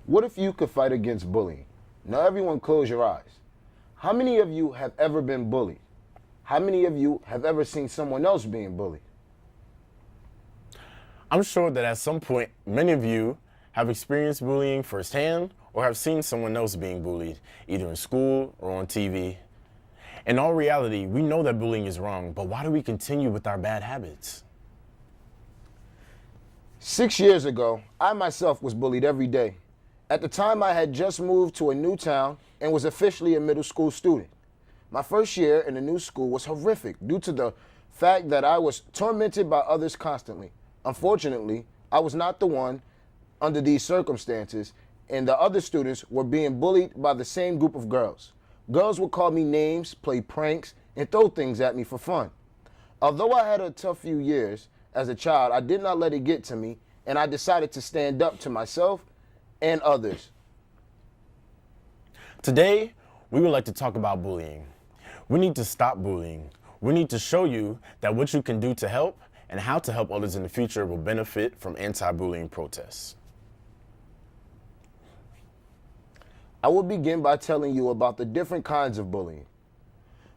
What if you could fight against bullying? Now, everyone, close your eyes. How many of you have ever been bullied? How many of you have ever seen someone else being bullied? I'm sure that at some point, many of you have experienced bullying firsthand or have seen someone else being bullied, either in school or on TV. In all reality, we know that bullying is wrong, but why do we continue with our bad habits? 6 years ago, I myself was bullied every day. At the time, I had just moved to a new town and was officially a middle school student. My first year in the new school was horrific due to the fact that I was tormented by others constantly. Unfortunately, I was not the one under these circumstances, and the other students were being bullied by the same group of girls. Girls would call me names, play pranks, and throw things at me for fun. Although I had a tough few years as a child, I did not let it get to me, and I decided to stand up to myself and others. Today, we would like to talk about bullying. We need to stop bullying. We need to show you that what you can do to help and how to help others in the future will benefit from anti-bullying protests. I will begin by telling you about the different kinds of bullying.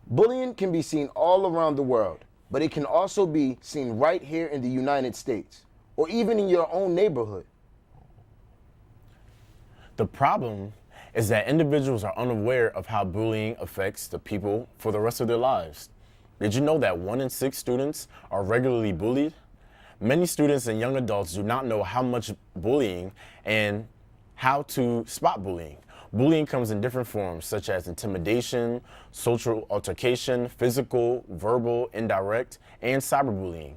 Bullying can be seen all around the world, but it can also be seen right here in the United States, or even in your own neighborhood. The problem is that individuals are unaware of how bullying affects the people for the rest of their lives. Did you know that 1 in 6 students are regularly bullied? Many students and young adults do not know how much bullying and how to spot bullying. Bullying comes in different forms, such as intimidation, social altercation, physical, verbal, indirect, and cyberbullying.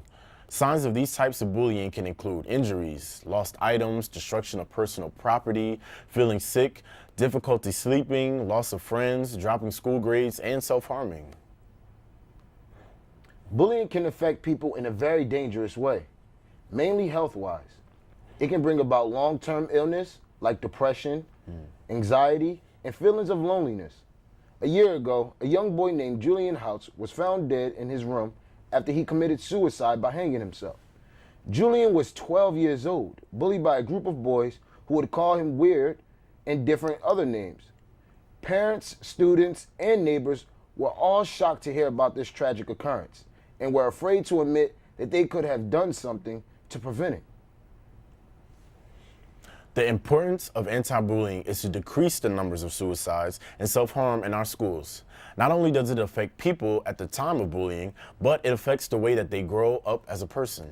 Signs of these types of bullying can include injuries, lost items, destruction of personal property, feeling sick, difficulty sleeping, loss of friends, dropping school grades, and self-harming. Bullying can affect people in a very dangerous way, mainly health-wise. It can bring about long-term illness like depression, anxiety, and feelings of loneliness. A year ago, a young boy named Julian Houts was found dead in his room after he committed suicide by hanging himself. Julian was 12 years old, bullied by a group of boys who would call him weird and different other names. Parents, students, and neighbors were all shocked to hear about this tragic occurrence and were afraid to admit that they could have done something to prevent it. The importance of anti-bullying is to decrease the numbers of suicides and self-harm in our schools. Not only does it affect people at the time of bullying, but it affects the way that they grow up as a person.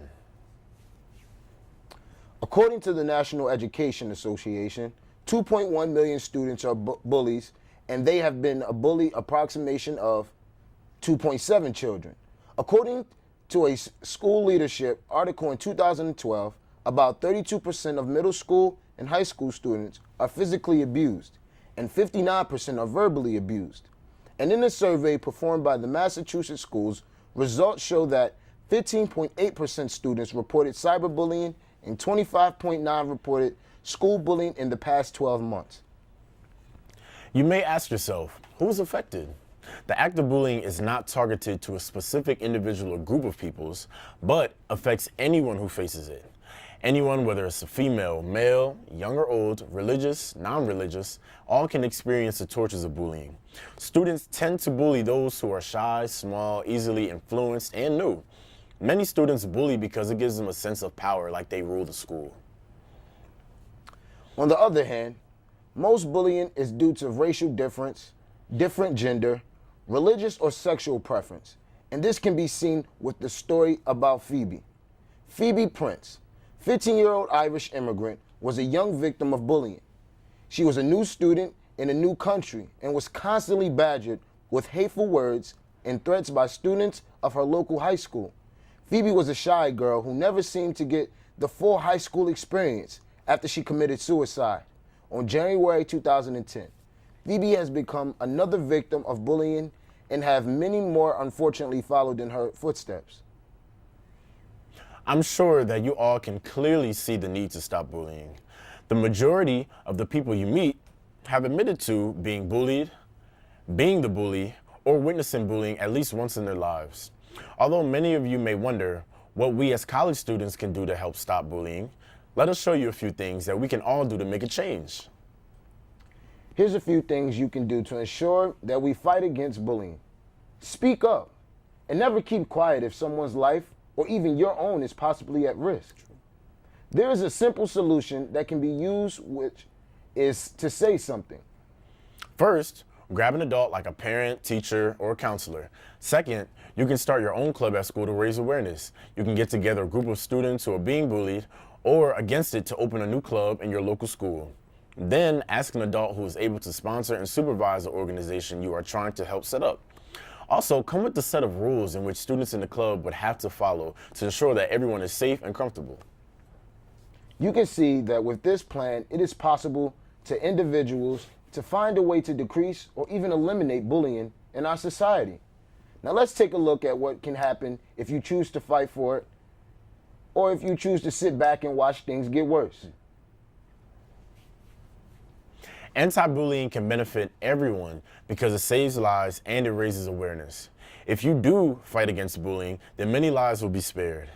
According to the National Education Association, 2.1 million students are bullies, and they have been a bully approximation of 2.7 children. According to a school leadership article in 2012, about 32% of middle school and high school students are physically abused, and 59% are verbally abused. And in a survey performed by the Massachusetts schools, results show that 15.8% students reported cyberbullying and 25.9% reported school bullying in the past 12 months. You may ask yourself, who's affected? The act of bullying is not targeted to a specific individual or group of peoples, but affects anyone who faces it. Anyone, whether it's a female, male, young or old, religious, non-religious, all can experience the tortures of bullying. Students tend to bully those who are shy, small, easily influenced, and new. Many students bully because it gives them a sense of power, like they rule the school. On the other hand, most bullying is due to racial difference, different gender, religious or sexual preference, and this can be seen with the story about Phoebe. Phoebe Prince, 15-year-old Irish immigrant, was a young victim of bullying. She was a new student in a new country and was constantly badgered with hateful words and threats by students of her local high school. Phoebe was a shy girl who never seemed to get the full high school experience after she committed suicide. On January 2010, Phoebe has become another victim of bullying and have many more unfortunately followed in her footsteps. I'm sure that you all can clearly see the need to stop bullying. The majority of the people you meet have admitted to being bullied, being the bully, or witnessing bullying at least once in their lives. Although many of you may wonder what we as college students can do to help stop bullying, Let us show you a few things that we can all do to make a change. Here's a few things you can do to ensure that we fight against bullying. Speak up and never keep quiet if someone's life or even your own is possibly at risk. There is a simple solution that can be used, which is to say something. First, grab an adult like a parent, teacher, or counselor. Second, you can start your own club at school to raise awareness. You can get together a group of students who are being bullied or against it to open a new club in your local school. Then ask an adult who is able to sponsor and supervise the organization you are trying to help set up. Also, come with a set of rules in which students in the club would have to follow to ensure that everyone is safe and comfortable. You can see that with this plan, it is possible to individuals to find a way to decrease or even eliminate bullying in our society. Now let's take a look at what can happen if you choose to fight for it or if you choose to sit back and watch things get worse. Anti-bullying can benefit everyone because it saves lives and it raises awareness. If you do fight against bullying, then many lives will be spared.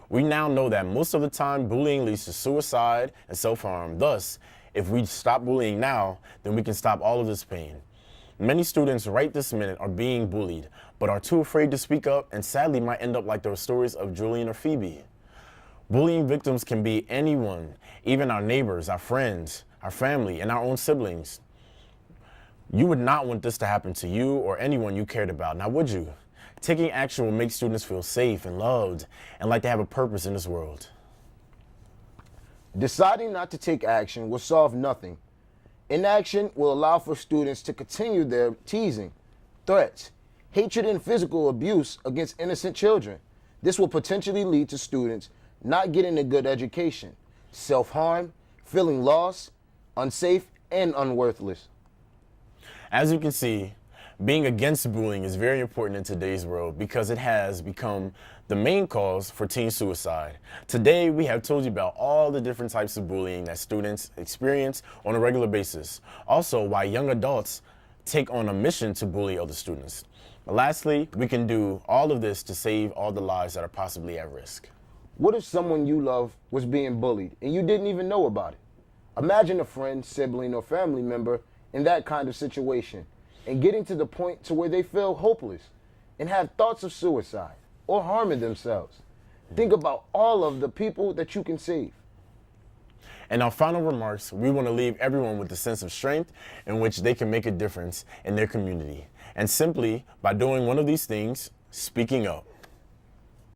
We now know that most of the time bullying leads to suicide and self-harm. Thus, if we stop bullying now, then we can stop all of this pain. Many students right this minute are being bullied, but are too afraid to speak up and sadly might end up like those stories of Julian or Phoebe. Bullying victims can be anyone, even our neighbors, our friends, our family, and our own siblings. You would not want this to happen to you or anyone you cared about, now would you? Taking action will make students feel safe and loved and like they have a purpose in this world. Deciding not to take action will solve nothing. Inaction will allow for students to continue their teasing, threats, hatred, and physical abuse against innocent children. This will potentially lead to students not getting a good education, self-harm, feeling lost, unsafe, and unworthless. As you can see, being against bullying is very important in today's world because it has become the main cause for teen suicide. Today, we have told you about all the different types of bullying that students experience on a regular basis. Also, why young adults take on a mission to bully other students. Lastly, we can do all of this to save all the lives that are possibly at risk. What if someone you love was being bullied and you didn't even know about it? Imagine a friend, sibling, or family member in that kind of situation and getting to the point to where they feel hopeless and have thoughts of suicide or harming themselves. Think about all of the people that you can save. In our final remarks, we want to leave everyone with a sense of strength in which they can make a difference in their community. And simply by doing one of these things, speaking up.